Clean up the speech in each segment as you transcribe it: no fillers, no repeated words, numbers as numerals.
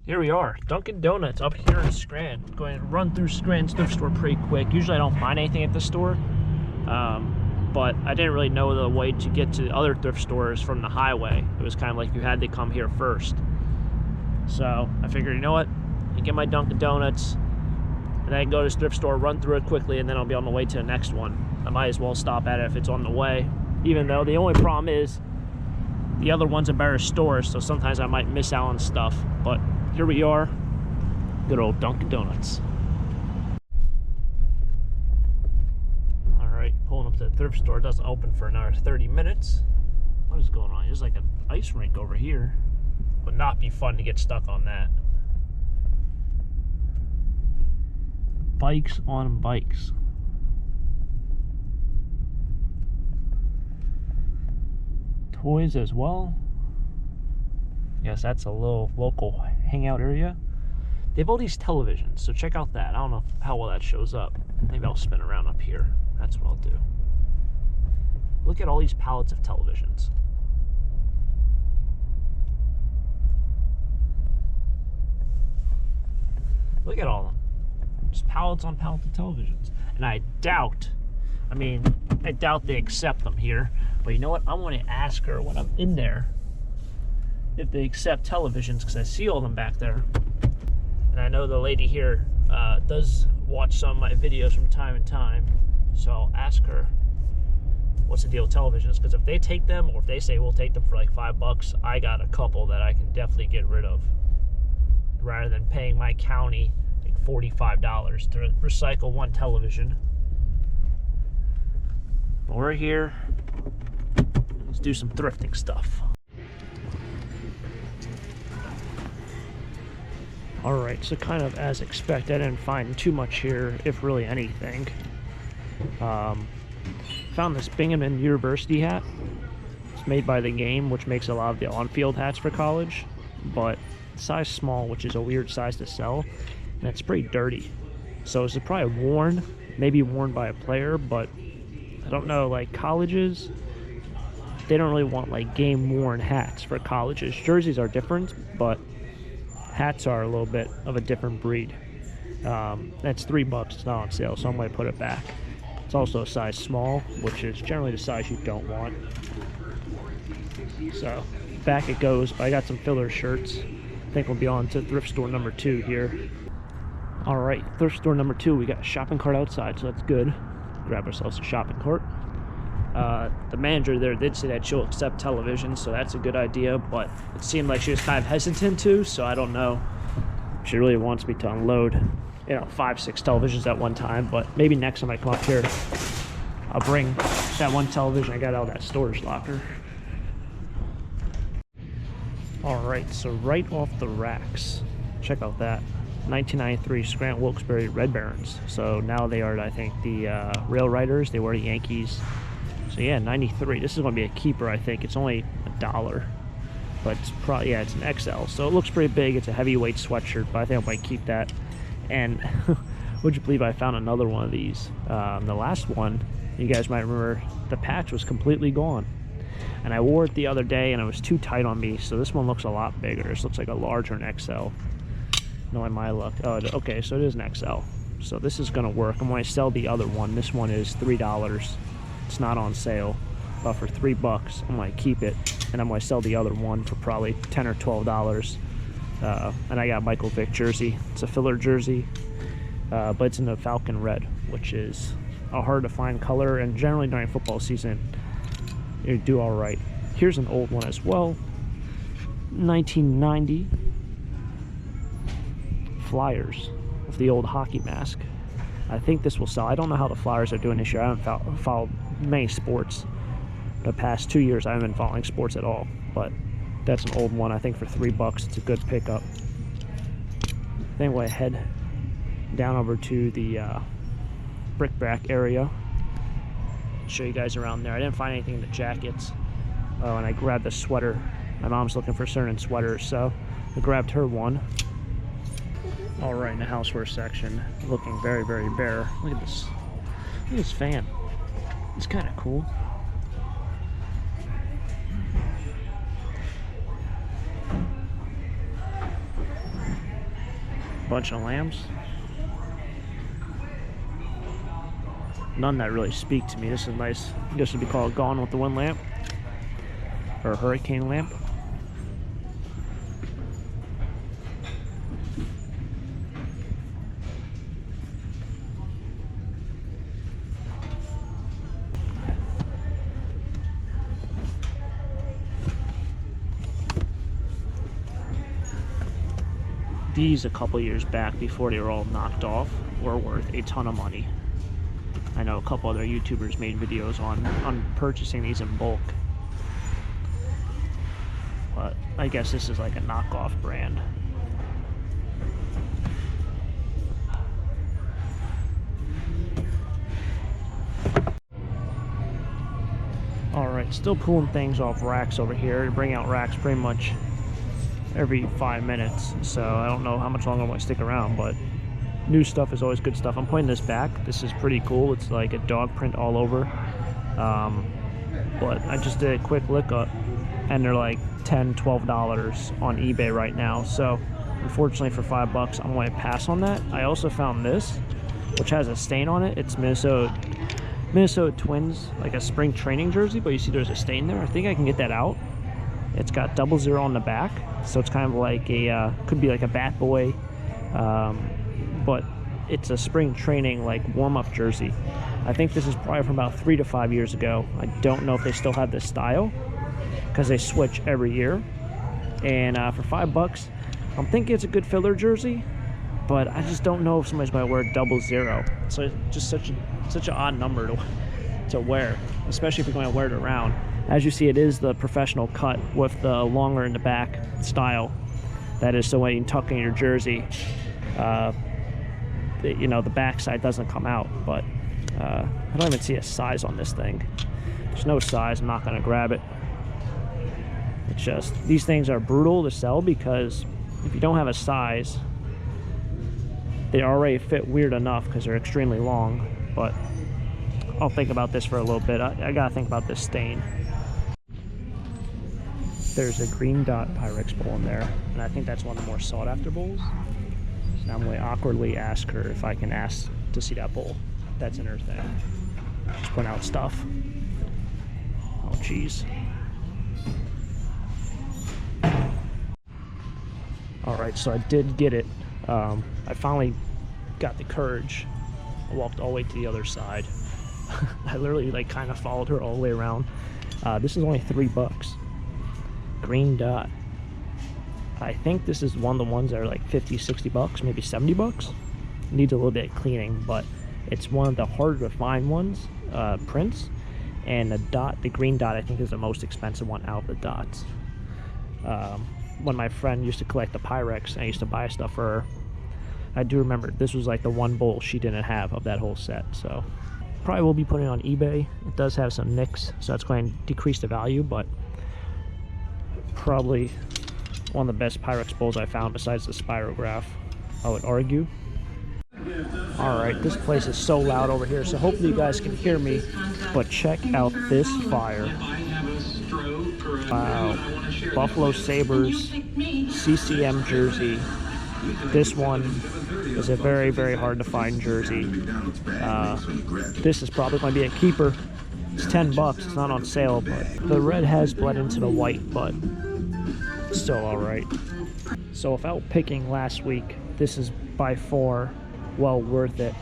Here we are, Dunkin Donuts up here in Scranton. Going to run through Scranton's thrift store pretty quick. Usually I don't find anything at the store, but I didn't really know the way to get to the other thrift stores from the highway. It was kind of like you had to come here first. So I figured, you know what, I get my Dunkin Donuts, and I can go to this thrift store, run through it quickly, and then I'll be on the way to the next one. I might as well stop at it if it's on the way, even though the only problem is the other one's a better store, so sometimes I might miss out on stuff. But here we are, good old Dunkin Donuts. All right, pulling up to the thrift store. It doesn't open for another 30 minutes. What is going on? There's like an ice rink over here. Would not be fun to get stuck on that. Bikes on bikes. Toys as well. Yes, that's a little local hangout area. They have all these televisions, so check out that. I don't know how well that shows up. Maybe I'll spin around up here. That's what I'll do. Look at all these pallets of televisions. Look at all of them. Just pallets on pallets of televisions. And I doubt they accept them here. But you know what? I want to ask her when I'm in there if they accept televisions, because I see all them back there. And I know the lady here does watch some of my videos from time to time. So I'll ask her what's the deal with televisions, because if they take them, or if they say we'll take them for like $5, I got a couple that I can definitely get rid of, rather than paying my county like $45 to recycle one television. But we're here. Let's do some thrifting stuff. Alright, so kind of as expected, I didn't find too much here, if really anything. Found this Bingaman University hat. It's made by The Game, which makes a lot of the on-field hats for college, but size small, which is a weird size to sell, and it's pretty dirty. So it's probably worn, maybe worn by a player, but I don't know, like colleges, they don't really want like game-worn hats for colleges. Jerseys are different, but hats are a little bit of a different breed. That's $3, it's not on sale, so I'm going to put it back. It's also a size small, which is generally the size you don't want. So back it goes, but I got some filler shirts. I think we'll be on to thrift store number 2 here. Alright, thrift store number 2, we got a shopping cart outside, so that's good. Grab ourselves a shopping cart. The manager there did say that she'll accept television, so that's a good idea, but it seemed like she was kind of hesitant to, so I don't know. She really wants me to unload, 5-6 televisions at one time, but maybe next time I come up here, I'll bring that one television I got out of that storage locker. Alright, so right off the racks, check out that 1993 Scranton Wilkes-Barre Red Barons. So now they are, I think, the Rail Riders. They were the Yankees. So yeah, 93. This is going to be a keeper, I think. It's only $1, but it's probably, yeah, it's an XL. So it looks pretty big. It's a heavyweight sweatshirt, but I think I might keep that. And would you believe I found another one of these? The last one, you guys might remember, the patch was completely gone. And I wore it the other day, and it was too tight on me. So this one looks a lot bigger. This looks like a larger an XL. Knowing my luck. Oh, okay, so it is an XL. So this is gonna work. I'm gonna sell the other one. This one is $3. It's not on sale, but for $3, I'm gonna keep it, and I'm gonna sell the other one for probably $10 or $12. And I got Michael Vick jersey. It's a filler jersey, but it's in the Falcon Red, which is a hard to find color, and generally during football season, you do all right. Here's an old one as well, 1990 Flyers with the old hockey mask. I think this will sell. I don't know how the Flyers are doing this year. I haven't followed many sports. The past 2 years, I haven't been following sports at all, but that's an old one. I think for $3, it's a good pickup. Then we'll head down over to the brickbat area. Show you guys around there. I didn't find anything in the jackets. Oh, and I grabbed the sweater. My mom's looking for certain sweaters, so I grabbed her one. All right, in the houseware section, looking very, very bare. Look at this. Look at this fan. It's kind of cool. Bunch of lamps. None that really speak to me. This is nice. This would be called Gone with the Wind lamp, or a hurricane lamp. These a couple years back, before they were all knocked off, were worth a ton of money. I know a couple other YouTubers made videos on purchasing these in bulk, but I guess this is like a knockoff brand. Alright, still pulling things off racks over here. To bring out racks pretty much every 5 minutes, so I don't know how much longer I want to stick around, but new stuff is always good stuff. I'm putting this back. This is pretty cool. It's like a dog print all over, but I just did a quick look up and they're like $10-12 on eBay right now, so unfortunately for $5 I'm going to pass on that. I also found this, which has a stain on it. It's Minnesota Twins, like a spring training jersey, but you see there's a stain there. I think I can get that out. It's got 00 on the back, so it's kind of like a could be like a Bat Boy, but it's a spring training like warm-up jersey. I think this is probably from about 3 to 5 years ago. I don't know if they still have this style because they switch every year. And for $5, I'm thinking it's a good filler jersey, but I just don't know if somebody's going to wear 00. So it's just such an odd number to wear, especially if you're going to wear it around. As you see, it is the professional cut with the longer in the back style. That is so when you tuck in your jersey, you know, the backside doesn't come out. But I don't even see a size on this thing. There's no size. I'm not going to grab it. It's just, these things are brutal to sell because if you don't have a size, they already fit weird enough because they're extremely long. But I'll think about this for a little bit. I gotta think about this stain. There's a green dot Pyrex bowl in there, and I think that's one of the more sought after bowls. So now I'm going to awkwardly ask her if I can ask to see that bowl. That's in her thing. Just putting out stuff. Oh jeez. Alright, so I did get it. I finally got the courage. I walked all the way to the other side. I literally like kind of followed her all the way around. This is only $3. Green dot. I think this is one of the ones that are like 50, 60 bucks, maybe 70 bucks. Needs a little bit of cleaning, but it's one of the harder to find ones, prints. And the green dot, I think is the most expensive one out of the dots. When my friend used to collect the Pyrex, and I used to buy stuff for her, I do remember this was like the one bowl she didn't have of that whole set. So probably will be putting it on eBay. It does have some nicks, so it's going to decrease the value, but probably one of the best Pyrex bowls I found besides the spirograph, I would argue. Alright, this place is so loud over here, so hopefully you guys can hear me, but check out this fire. Wow. Buffalo Sabres CCM jersey. This one is a very, very hard to find jersey. This is probably going to be a keeper. It's $10. It's not on sale, but the red has bled into the white, but still alright. So if out picking last week, this is by far well worth it.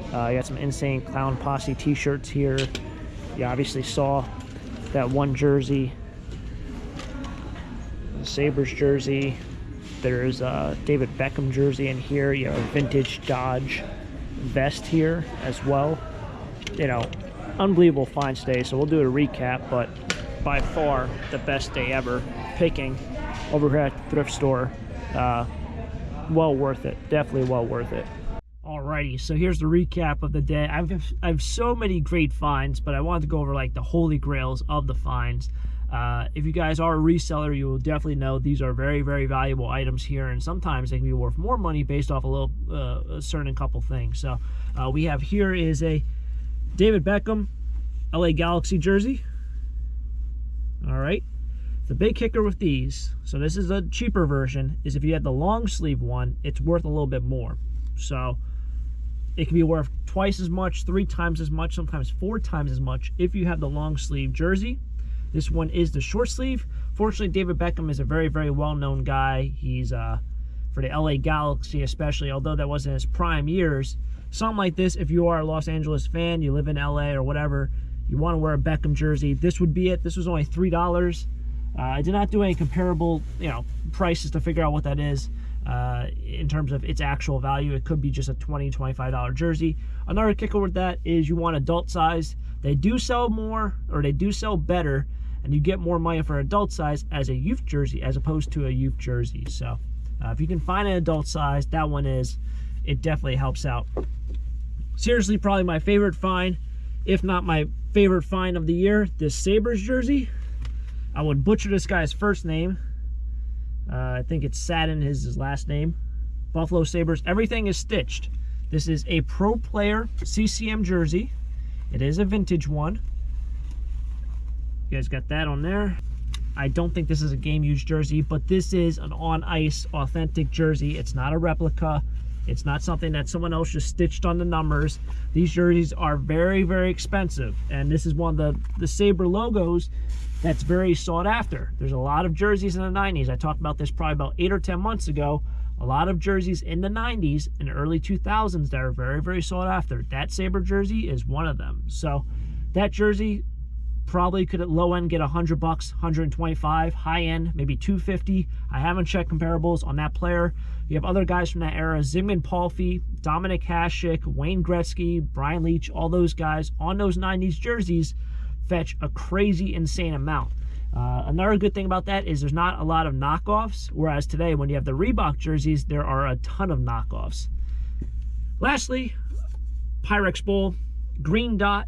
You got some Insane Clown Posse t-shirts here. You obviously saw that one jersey, the Sabres jersey. There's a David Beckham jersey in here. You have a vintage Dodge vest here as well. You know, unbelievable finds today, so we'll do a recap, but by far the best day ever picking over here at the thrift store. Well worth it. Definitely well worth it. Alrighty, so here's the recap of the day. I have so many great finds, but I wanted to go over like the holy grails of the finds. If you guys are a reseller, you will definitely know these are very, very valuable items here, and sometimes they can be worth more money based off a certain couple things. So we have here is a David Beckham LA Galaxy jersey. All right, The big kicker with these, so this is a cheaper version, is if you have the long sleeve one, it's worth a little bit more. So it can be worth twice as much, 3 times as much, sometimes 4 times as much if you have the long sleeve jersey. This one is the short sleeve. Fortunately, David Beckham is a very, very well-known guy. He's for the LA Galaxy especially, although that wasn't his prime years. Something like this, if you are a Los Angeles fan, you live in LA or whatever, you want to wear a Beckham jersey, this would be it. This was only $3. I did not do any comparable, prices to figure out what that is in terms of its actual value. It could be just a $20, $25 jersey. Another kicker with that is you want adult size. They do sell more, or they do sell better, and you get more money for adult size as a youth jersey as opposed to a youth jersey. So if you can find an adult size, that one it definitely helps out. Seriously, probably my favorite find, if not my favorite find of the year, this Sabres jersey. I would butcher this guy's first name. I think it's Sadden is his last name. Buffalo Sabres. Everything is stitched. This is a pro player CCM jersey. It is a vintage one. You guys got that on there. I don't think this is a game used jersey, but this is an on ice authentic jersey. It's not a replica. It's not something that someone else just stitched on the numbers. These jerseys are very, very expensive, and this is one of the Sabre logos that's very sought after. There's a lot of jerseys in the 90s. I talked about this probably about 8 or 10 months ago. A lot of jerseys in the 90s and early 2000s that are very, very sought after. That Sabre jersey is one of them. So that jersey probably could at low end get $100, $125, high end maybe $250. I haven't checked comparables on that player. You have other guys from that era: Zygmunt Palffy, Dominic Hasek, Wayne Gretzky, Brian Leetch. All those guys on those 90s jerseys fetch a crazy, insane amount. Another good thing about that is there's not a lot of knockoffs, whereas today when you have the Reebok jerseys, there are a ton of knockoffs. Lastly, Pyrex Bowl, green dot.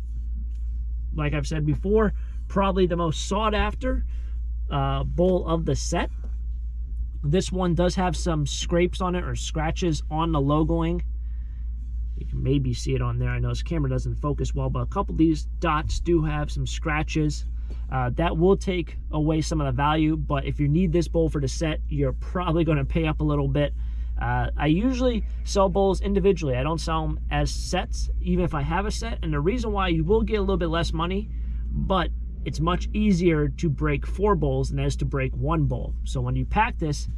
Like I've said before, probably the most sought after bowl of the set. This one does have some scrapes on it, or scratches on the logoing. You can maybe see it on there. I know this camera doesn't focus well, but a couple of these dots do have some scratches. That will take away some of the value, but if you need this bowl for the set, you're probably going to pay up a little bit. I usually sell bowls individually. I don't sell them as sets, even if I have a set. And the reason why, you will get a little bit less money, but it's much easier to break 4 bowls than it is to break 1 bowl. So when you pack this,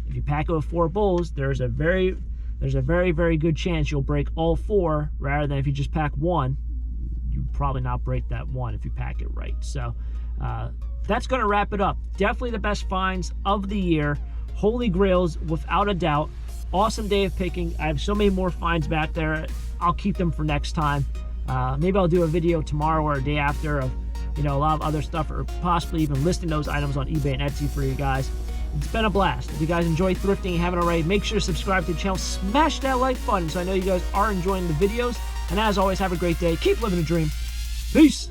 if you pack it with 4 bowls, there's a very, very good chance you'll break all 4, rather than if you just pack 1, you probably not break that 1 if you pack it right. So that's going to wrap it up. Definitely the best finds of the year. Holy grails, without a doubt. Awesome day of picking. I have so many more finds back there. I'll keep them for next time. Maybe I'll do a video tomorrow or a day after of a lot of other stuff, or possibly even listing those items on eBay and Etsy for you guys. It's been a blast. If you guys enjoy thrifting and haven't already, make sure to subscribe to the channel. Smash that like button so I know you guys are enjoying the videos. And as always, have a great day. Keep living the dream. Peace.